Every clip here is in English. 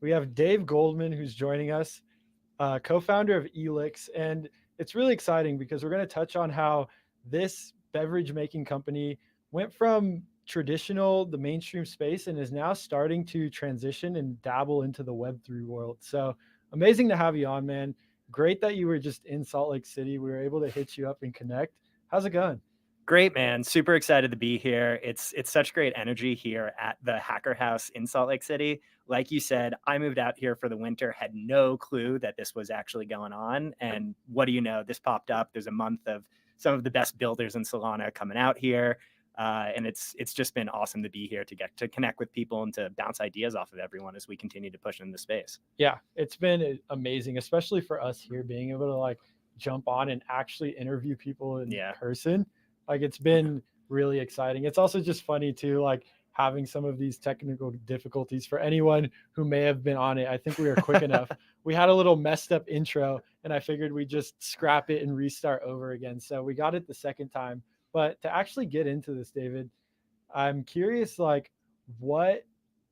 We have Dave Goldman, who's joining us, co-founder of Eliqs. And it's really exciting because we're going to touch on how this beverage making company went from traditional, the mainstream space, and is now starting to transition and dabble into the Web3 world. So amazing to have you on, man. Great that you were just in Salt Lake City. We were able to hit you up and connect. How's it going? Great, man. Super excited to be here. It's such great energy here at the Hacker House in Salt Lake City. Like you said, I moved out here for the winter, had no clue that this was actually going on. And what do you know? This popped up. There's a month of some of the best builders in Solana coming out here. And it's just been awesome to be here to get to connect with people and to bounce ideas off of everyone as we continue to push into the space. Yeah, it's been amazing, especially for us here, being able to like jump on and actually interview people in person. Like it's been really exciting. It's also just funny too, like having some of these technical difficulties for anyone who may have been on it. I think we were quick enough. We had a little messed up intro and I figured we just scrap it and restart over again. So we got it the second time. But to actually get into this, David, I'm curious, like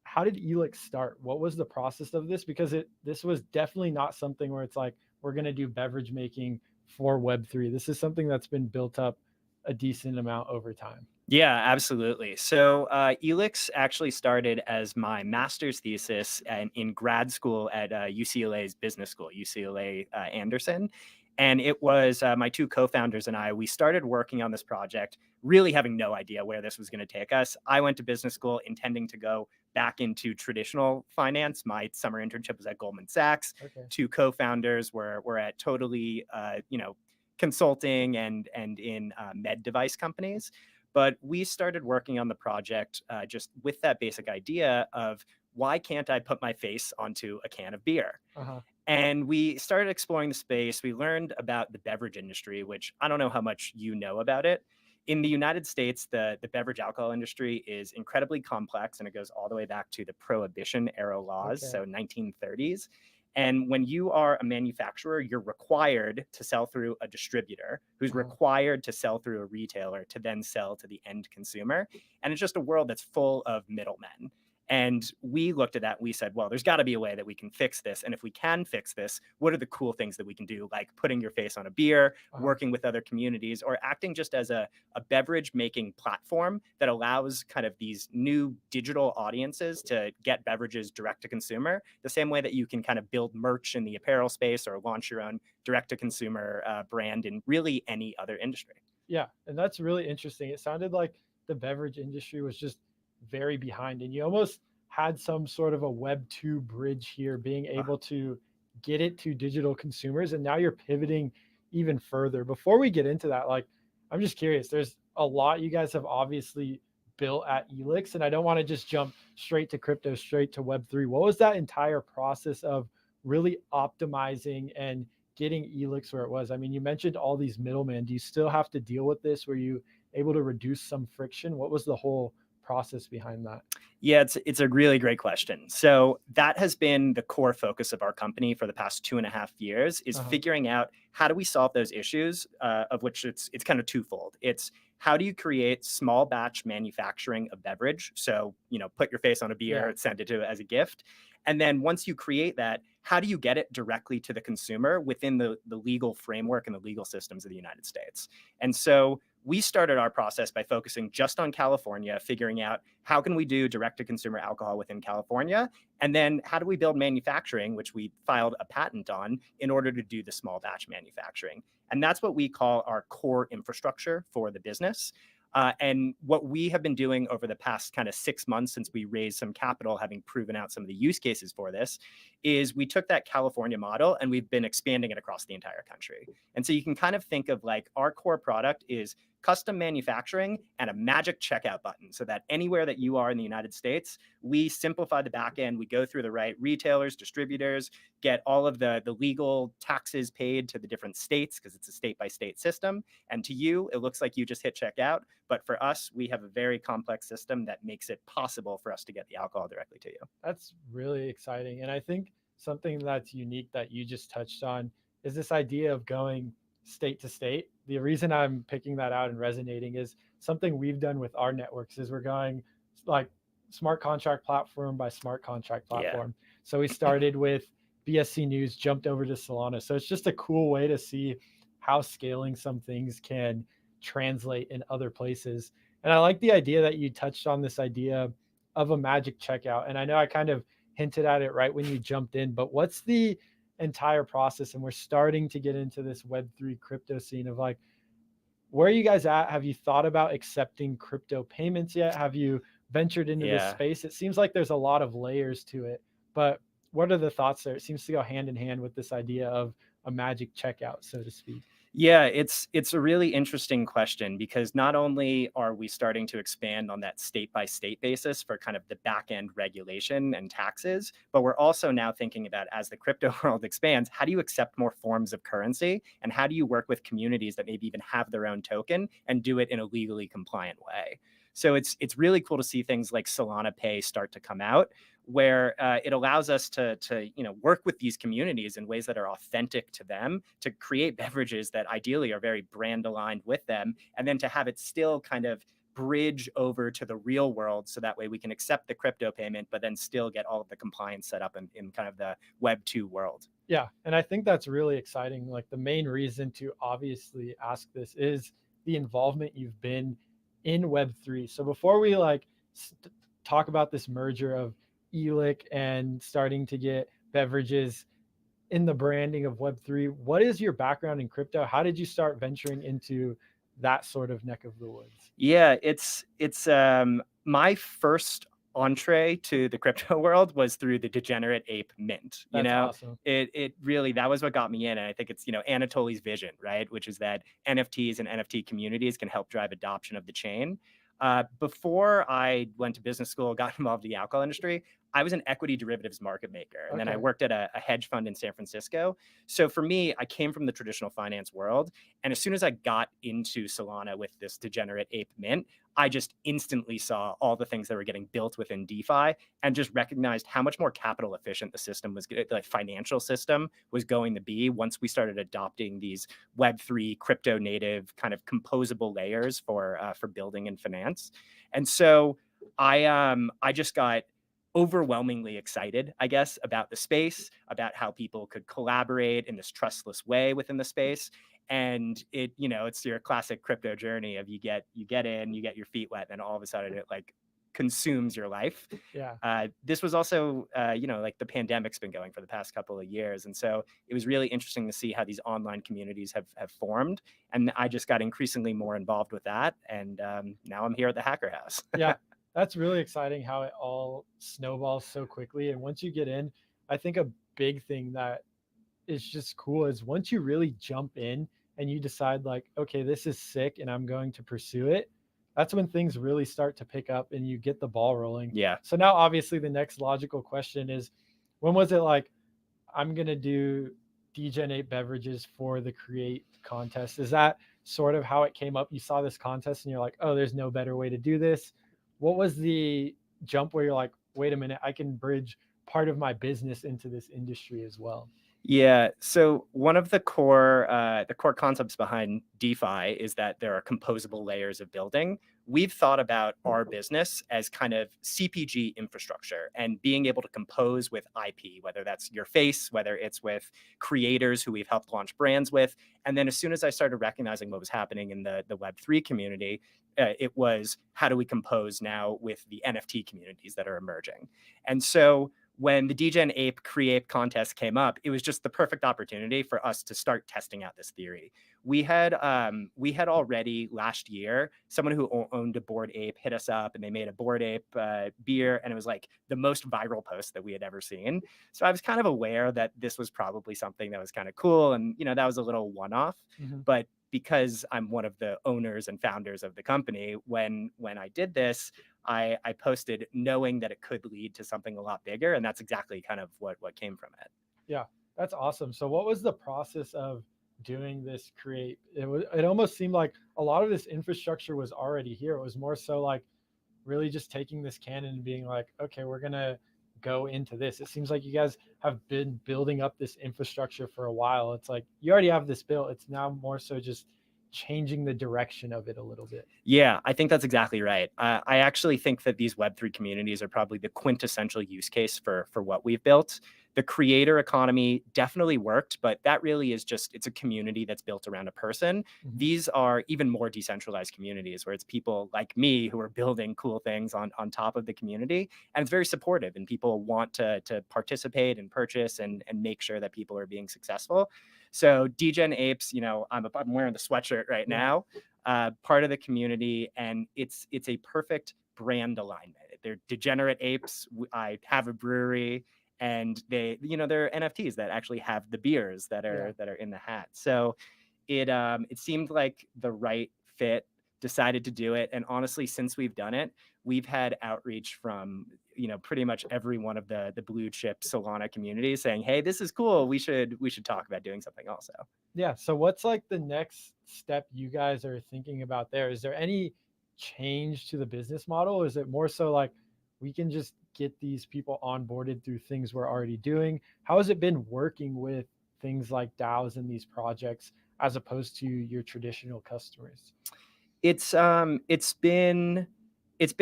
how did Eliqs start? What was the process of this? Because this was definitely not something where it's like, we're going to do beverage making for Web3. This is something that's been built up a decent amount over time. Yeah, absolutely. So Eliqs actually started as my master's thesis in grad school at UCLA's business school, UCLA Anderson. And it was my two co-founders and I, we started working on this project, really having no idea where this was going to take us. I went to business school intending to go back into traditional finance. My summer internship was at Goldman Sachs. Okay. Two co-founders were at totally, consulting and in med device companies. But we started working on the project just with that basic idea of why can't I put my face onto a can of beer? Uh-huh. And we started exploring the space. We learned about the beverage industry, which I don't know how much you know about it. In the United States, the beverage alcohol industry is incredibly complex, and it goes all the way back to the Prohibition era laws, so 1930s. And when you are a manufacturer, you're required to sell through a distributor who's required to sell through a retailer to then sell to the end consumer. And it's just a world that's full of middlemen. And we looked at that and we said, well, there's got to be a way that we can fix this. And if we can fix this, what are the cool things that we can do? Like putting your face on a beer, working with other communities, or acting just as a beverage making platform that allows kind of these new digital audiences to get beverages direct to consumer, the same way that you can kind of build merch in the apparel space or launch your own direct to consumer brand in really any other industry. Yeah. And that's really interesting. It sounded like the beverage industry was just very behind, and you almost had some sort of a Web2 bridge here, being able to get it to digital consumers. And now you're pivoting even further. Before we get into that, like, I'm just curious, there's a lot you guys have obviously built at Eliqs, and I don't want to just jump straight to crypto, straight to Web3. What was that entire process of really optimizing and getting Eliqs where it was? I mean, you mentioned all these middlemen. Do you still have to deal with this? Were you able to reduce some friction? What was the whole process behind that? Yeah, it's a really great question. So that has been the core focus of our company for the past 2.5 years, is figuring out how do we solve those issues, of which it's kind of twofold. It's how do you create small batch manufacturing of beverage? So, put your face on a beer, send it to as a gift. And then once you create that, how do you get it directly to the consumer within the legal framework and the legal systems of the United States? And so we started our process by focusing just on California, figuring out how can we do direct-to-consumer alcohol within California, and then how do we build manufacturing, which we filed a patent on, in order to do the small batch manufacturing. And that's what we call our core infrastructure for the business. And what we have been doing over the past kind of 6 months since we raised some capital, having proven out some of the use cases for this, is we took that California model and we've been expanding it across the entire country. And so you can kind of think of like our core product is custom manufacturing and a magic checkout button, so that anywhere that you are in the United States, we simplify the back end. We go through the right retailers, distributors, get all of the legal taxes paid to the different states, because it's a state-by-state system. And to you, it looks like you just hit checkout. But for us, we have a very complex system that makes it possible for us to get the alcohol directly to you. That's really exciting. And I think something that's unique that you just touched on is this idea of going state to state. The reason I'm picking that out and resonating is something we've done with our networks is we're going like smart contract platform by smart contract Yeah. platform. So we started with BSC News, jumped over to Solana. So it's just a cool way to see how scaling some things can translate in other places. And I like the idea that you touched on, this idea of a magic checkout. And I know I kind of hinted at it right when you jumped in, but what's the entire process? And we're starting to get into this Web3 crypto scene of like, where are you guys at? Have you thought about accepting crypto payments yet? Have you ventured into this space? It seems like there's a lot of layers to it, but what are the thoughts there? It seems to go hand in hand with this idea of a magic checkout, so to speak. Yeah, it's a really interesting question, because not only are we starting to expand on that state by state basis for kind of the back end regulation and taxes, but we're also now thinking about, as the crypto world expands, how do you accept more forms of currency, and how do you work with communities that maybe even have their own token and do it in a legally compliant way? So it's really cool to see things like Solana Pay start to come out, where it allows us to work with these communities in ways that are authentic to them, to create beverages that ideally are very brand aligned with them, and then to have it still kind of bridge over to the real world, so that way we can accept the crypto payment, but then still get all of the compliance set up in kind of the Web 2 world. Yeah, and I think that's really exciting. Like, the main reason to obviously ask this is the involvement you've been in Web3. So before we talk about this merger of Eliq and starting to get beverages in the branding of Web3, what is your background in crypto? How did you start venturing into that sort of neck of the woods? Yeah, it's my first entree to the crypto world was through the Degenerate Ape Mint. That's awesome. It really, that was what got me in. And I think it's, Anatoly's vision, right? Which is that NFTs and NFT communities can help drive adoption of the chain. Before I went to business school, got involved in the alcohol industry, I was an equity derivatives market maker. And then I worked at a hedge fund in San Francisco. So for me, I came from the traditional finance world. And as soon as I got into Solana with this Degenerate Ape Mint, I just instantly saw all the things that were getting built within DeFi, and just recognized how much more capital efficient the system was, the financial system was going to be, once we started adopting these Web3 crypto native kind of composable layers for building and finance. And so I just got overwhelmingly excited, I guess, about the space, about how people could collaborate in this trustless way within the space. And it's your classic crypto journey of you get in, you get your feet wet, and all of a sudden it like consumes your life. Yeah. This was also, like the pandemic's been going for the past couple of years. And so it was really interesting to see how these online communities have formed. And I just got increasingly more involved with that. And now I'm here at the Hacker House. Yeah, that's really exciting how it all snowballs so quickly. And once you get in, I think a big thing that is just cool is once you really jump in and you decide like, okay, this is sick and I'm going to pursue it, that's when things really start to pick up and you get the ball rolling. Yeah. So now obviously the next logical question is, when was it like, I'm going to do Degen 8 beverages for the Create contest? Is that sort of how it came up? You saw this contest and you're like, oh, there's no better way to do this. What was the jump where you're like, wait a minute, I can bridge part of my business into this industry as well? Yeah. So one of the core concepts behind DeFi is that there are composable layers of building. We've thought about our business as kind of CPG infrastructure, and being able to compose with IP, whether that's your face, whether it's with creators who we've helped launch brands with. And then as soon as I started recognizing what was happening in the Web3 community, it was, how do we compose now with the NFT communities that are emerging? And so when the Degen Ape Create contest came up, it was just the perfect opportunity for us to start testing out this theory. We had already last year, someone who owned a Bored Ape hit us up, and they made a Bored Ape beer, and it was like the most viral post that we had ever seen. So I was kind of aware that this was probably something that was kind of cool, and that was a little one-off. Mm-hmm. But because I'm one of the owners and founders of the company, when I did this, I posted knowing that it could lead to something a lot bigger. And that's exactly kind of what came from it. Yeah, that's awesome. So what was the process of doing this Create? It almost seemed like a lot of this infrastructure was already here. It was more so like really just taking this cannon and being like, okay, we're going to go into this. It seems like you guys have been building up this infrastructure for a while. It's like, you already have this built. It's now more so just changing the direction of it a little bit. Yeah, I think that's exactly right. I actually think that these Web3 communities are probably the quintessential use case for what we've built. The creator economy definitely worked, but that really is just, it's a community that's built around a person. Mm-hmm. These are even more decentralized communities where it's people like me who are building cool things on top of the community. And it's very supportive, and people want to participate and purchase and make sure that people are being successful. So Degen Apes, you know, I'm wearing the sweatshirt right now. Part of the community, and it's a perfect brand alignment. They're degenerate apes. I have a brewery, and they, you know, they're NFTs that actually have the beers that are in the hat. So it seemed like the right fit. Decided to do it, and honestly, since we've done it, we've had outreach from, you know, pretty much every one of the blue chip Solana communities saying, hey, this is cool, we should talk about doing something also. Yeah, so what's like the next step you guys are thinking about there? Is there any change to the business model, or is it more so like we can just get these people onboarded through things we're already doing? How has it been working with things like DAOs and these projects as opposed to your traditional customers? It's been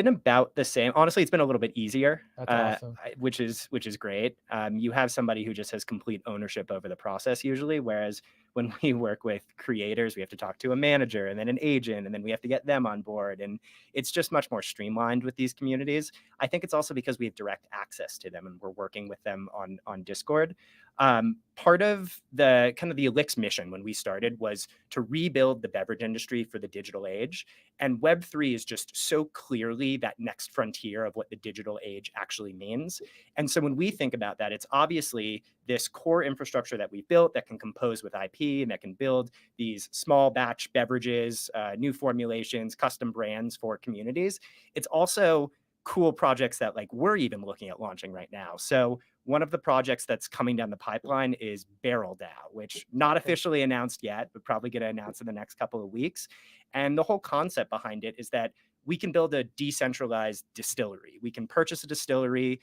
about the same. Honestly, it's been a little bit easier, That's awesome. which is great. You have somebody who just has complete ownership over the process usually, whereas when we work with creators, we have to talk to a manager and then an agent, and then we have to get them on board. And it's just much more streamlined with these communities. I think it's also because we have direct access to them and we're working with them on Discord. Part of the kind of the Eliqs mission when we started was to rebuild the beverage industry for the digital age. And Web3 is just so clearly that next frontier of what the digital age actually means. And so when we think about that, it's obviously this core infrastructure that we built that can compose with IP and that can build these small batch beverages, new formulations, custom brands for communities. It's also cool projects that like we're even looking at launching right now. So one of the projects that's coming down the pipeline is Barrel DAO, which not officially announced yet, but probably going to announce in the next couple of weeks. And the whole concept behind it is that we can build a decentralized distillery. We can purchase a distillery.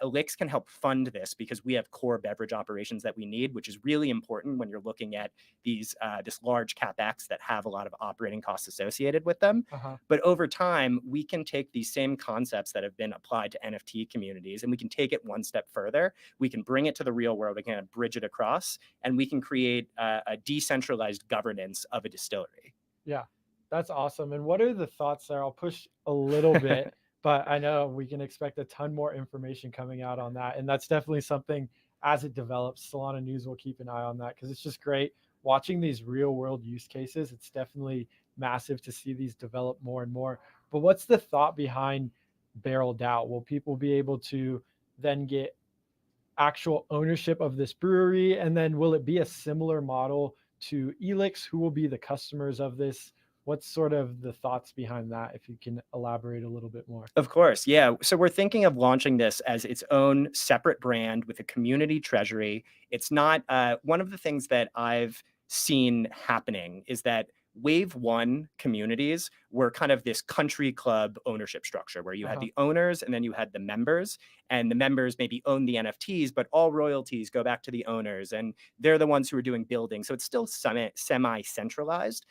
Eliqs can help fund this because we have core beverage operations that we need, which is really important when you're looking at these this large capex that have a lot of operating costs associated with them. But over time, we can take these same concepts that have been applied to NFT communities and we can take it one step further. We can bring it to the real world, we can bridge it across, and we can create a decentralized governance of a distillery. Yeah, that's awesome. And what are the thoughts there? I'll push a little bit, but I know we can expect a ton more information coming out on that. And that's definitely something as it develops, Solana News will keep an eye on that because it's just great watching these real world use cases. It's definitely massive to see these develop more and more. But what's the thought behind Barrel DAO? Will people be able to then get actual ownership of this brewery? And then will it be a similar model to Eliqs? Who will be the customers of this? What's sort of the thoughts behind that, if you can elaborate a little bit more? Of course, yeah. So we're thinking of launching this as its own separate brand with a community treasury. It's not one of the things that I've seen happening is that Wave 1 communities were kind of this country club ownership structure where you had the owners and then you had the members, and the members maybe own the NFTs, but all royalties go back to the owners and they're the ones who are doing building. So it's still semi-centralized.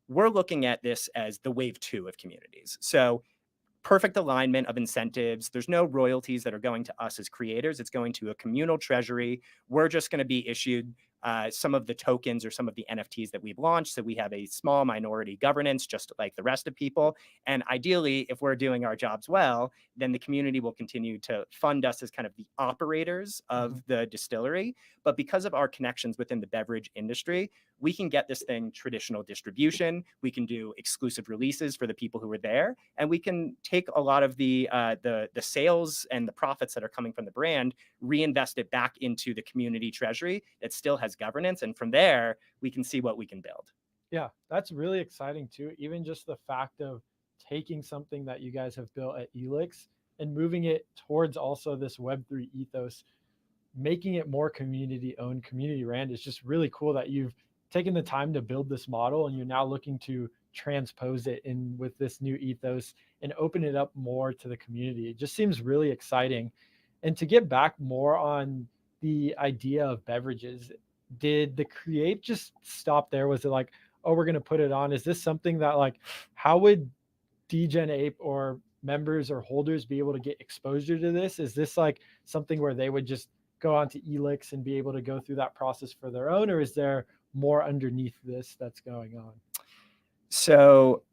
We're looking at this as the Wave 2 of communities. So perfect alignment of incentives. There's no royalties that are going to us as creators. It's going to a communal treasury. We're just going to be issued some of the tokens or some of the NFTs that we've launched. So we have a small minority governance, just like the rest of people. And ideally, if we're doing our jobs well, then the community will continue to fund us as kind of the operators of the distillery. But because of our connections within the beverage industry, we can get this thing traditional distribution. We can do exclusive releases for the people who are there, and we can take a lot of the sales and the profits that are coming from the brand, reinvest it back into the community treasury that still has governance, and from there we can see what we can build. Yeah, that's really exciting too. Even just the fact of taking something that you guys have built at Eliqs and moving it towards also this Web3 ethos, making it more community owned, community ran, is just really cool that you've taken the time to build this model and you're now looking to transpose it in with this new ethos and open it up more to the community. It just seems really exciting. And to get back more on the idea of beverages, did the create just stop there? Was it like, oh, we're going to put it on? Is this something that like, how would Degen Ape or members or holders be able to get exposure to this? Is this like something where they would just go onto Eliqs and be able to go through that process for their own, or is there more underneath this that's going on? So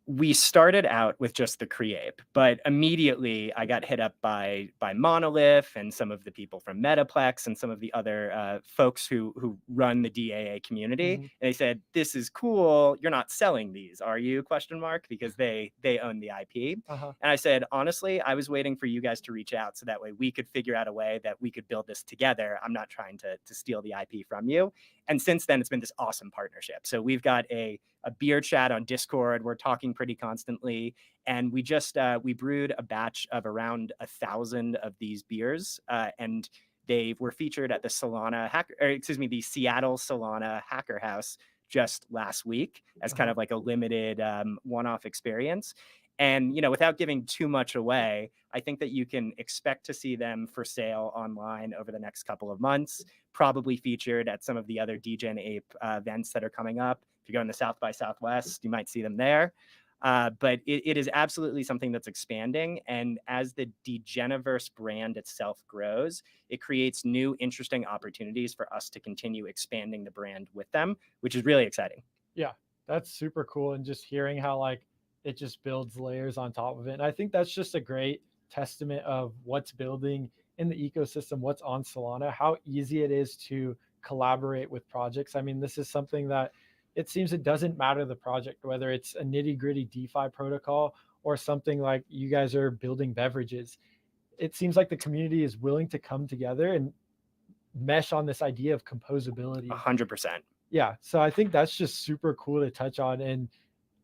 we started out with just the Creape, but immediately I got hit up by Monolith and some of the people from Metaplex and some of the other folks who run the DAA community. And they said, "This is cool. You're not selling these, are you?" Question mark, because they own the IP. And I said, honestly, I was waiting for you guys to reach out so that way we could figure out a way that we could build this together. I'm not trying to steal the IP from you. And since then, it's been this awesome partnership. So we've got a beer chat on Discord. We're talking pretty constantly. And we just, we brewed a batch of around 1,000 of these beers. And they were featured at the the Seattle Solana Hacker House just last week as kind of like a limited one-off experience. And, without giving too much away, I think that you can expect to see them for sale online over the next couple of months, probably featured at some of the other Degen Ape events that are coming up. If you're going to South by Southwest, you might see them there. But it is absolutely something that's expanding. And as the Degeniverse brand itself grows, it creates new, interesting opportunities for us to continue expanding the brand with them, which is really exciting. Yeah, that's super cool. And just hearing how like it just builds layers on top of it. And I think that's just a great testament of what's building in the ecosystem, what's on Solana, how easy it is to collaborate with projects. I mean, this is something that it seems it doesn't matter the project, whether it's a nitty gritty DeFi protocol or something like you guys are building beverages. It seems like the community is willing to come together and mesh on this idea of composability. 100%. Yeah. So I think that's just super cool to touch on and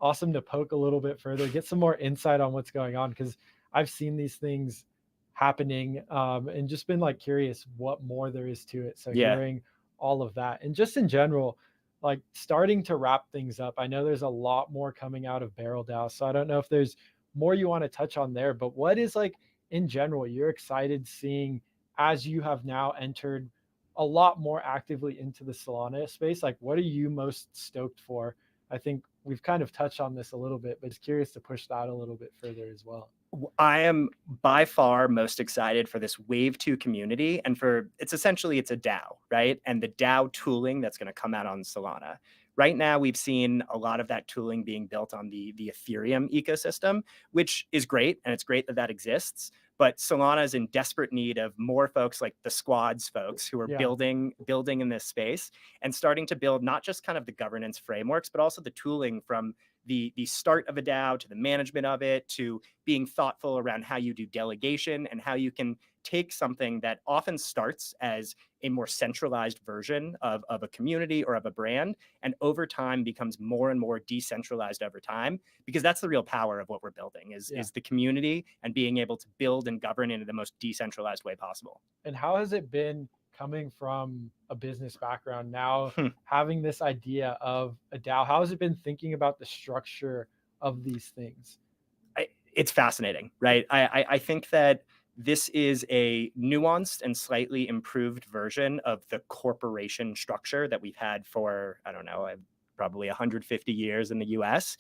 awesome to poke a little bit further, get some more insight on what's going on, because I've seen these things happening and just been like curious what more there is to it. So hearing all of that and just in general, like starting to wrap things up. I know there's a lot more coming out of Barrel DAO, so I don't know if there's more you want to touch on there, but what is like in general you're excited seeing as you have now entered a lot more actively into the Solana space? Like what are you most stoked for? I think we've kind of touched on this a little bit, but just curious to push that a little bit further as well. I am by far most excited for this Wave 2 community, and it's a DAO, right? And the DAO tooling that's going to come out on Solana. Right now, we've seen a lot of that tooling being built on the Ethereum ecosystem, which is great, and it's great that that exists. But Solana is in desperate need of more folks like the Squads folks who are building in this space and starting to build not just kind of the governance frameworks, but also the tooling from the start of a DAO to the management of it, to being thoughtful around how you do delegation and how you can take something that often starts as a more centralized version of a community or of a brand, and over time becomes more and more decentralized over time, because that's the real power of what we're building is the community and being able to build and govern in the most decentralized way possible. And how has it been coming from a business background now, having this idea of a DAO? How has it been thinking about the structure of these things? It's fascinating, right? I think that this is a nuanced and slightly improved version of the corporation structure that we've had for, I don't know, probably 150 years in the US.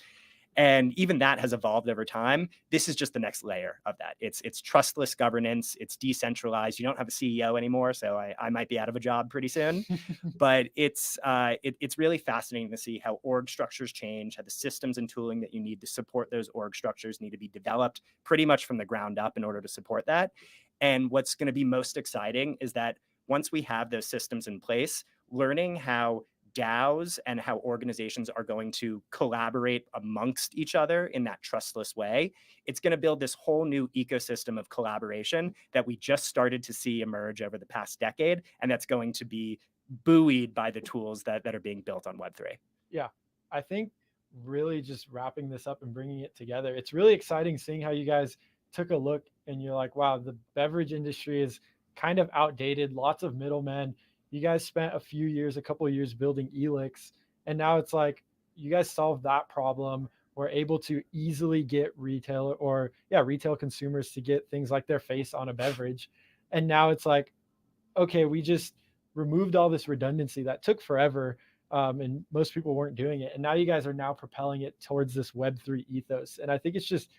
And even that has evolved over time. This is just the next layer of that. It's trustless governance. It's decentralized. You don't have a CEO anymore, so I might be out of a job pretty soon. But it's really fascinating to see how org structures change, how the systems and tooling that you need to support those org structures need to be developed pretty much from the ground up in order to support that. And what's going to be most exciting is that once we have those systems in place, learning how DAOs and how organizations are going to collaborate amongst each other in that trustless way, it's going to build this whole new ecosystem of collaboration that we just started to see emerge over the past decade. And that's going to be buoyed by the tools that are being built on Web3. Yeah, I think really just wrapping this up and bringing it together, it's really exciting seeing how you guys took a look and you're like, wow, the beverage industry is kind of outdated, lots of middlemen. You guys spent a couple of years building Eliqs, and now it's like you guys solved that problem. We're able to easily get retail consumers to get things like their face on a beverage. And now it's like, okay, we just removed all this redundancy that took forever. and most people weren't doing it. And now you guys are now propelling it towards this Web3 ethos. And I think it's just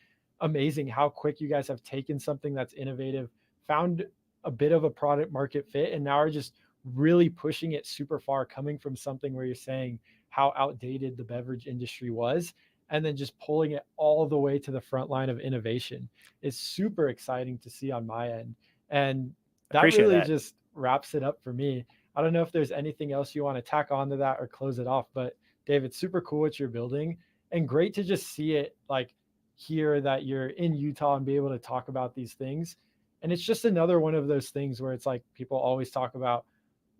amazing how quick you guys have taken something that's innovative, found a bit of a product market fit, and now are just really pushing it super far, coming from something where you're saying how outdated the beverage industry was, and then just pulling it all the way to the front line of innovation. Is super exciting to see on my end. And that Appreciate really that. just wraps it up for me. I don't know if there's anything else you want to tack onto that or close it off, but Dave, it's super cool what you're building, and great to just see it like hear that you're in Utah and be able to talk about these things. And it's just another one of those things where it's like people always talk about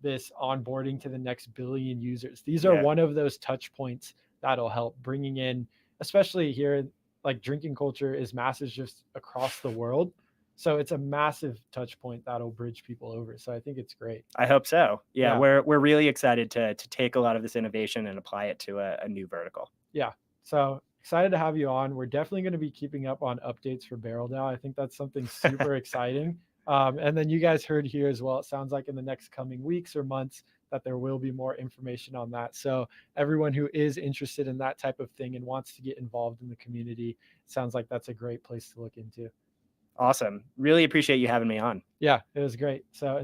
this onboarding to the next billion users. These are one of those touch points that'll help bringing in, especially here, like drinking culture is massive just across the world. So it's a massive touch point that'll bridge people over. So I think it's great. I hope so. Yeah. We're really excited to take a lot of this innovation and apply it to a new vertical. Yeah. So excited to have you on. We're definitely going to be keeping up on updates for BarrelDAO. I think that's something super exciting. And then you guys heard here as well, it sounds like in the next coming weeks or months that there will be more information on that. So everyone who is interested in that type of thing and wants to get involved in the community, it sounds like that's a great place to look into. Awesome. Really appreciate you having me on. Yeah, it was great. So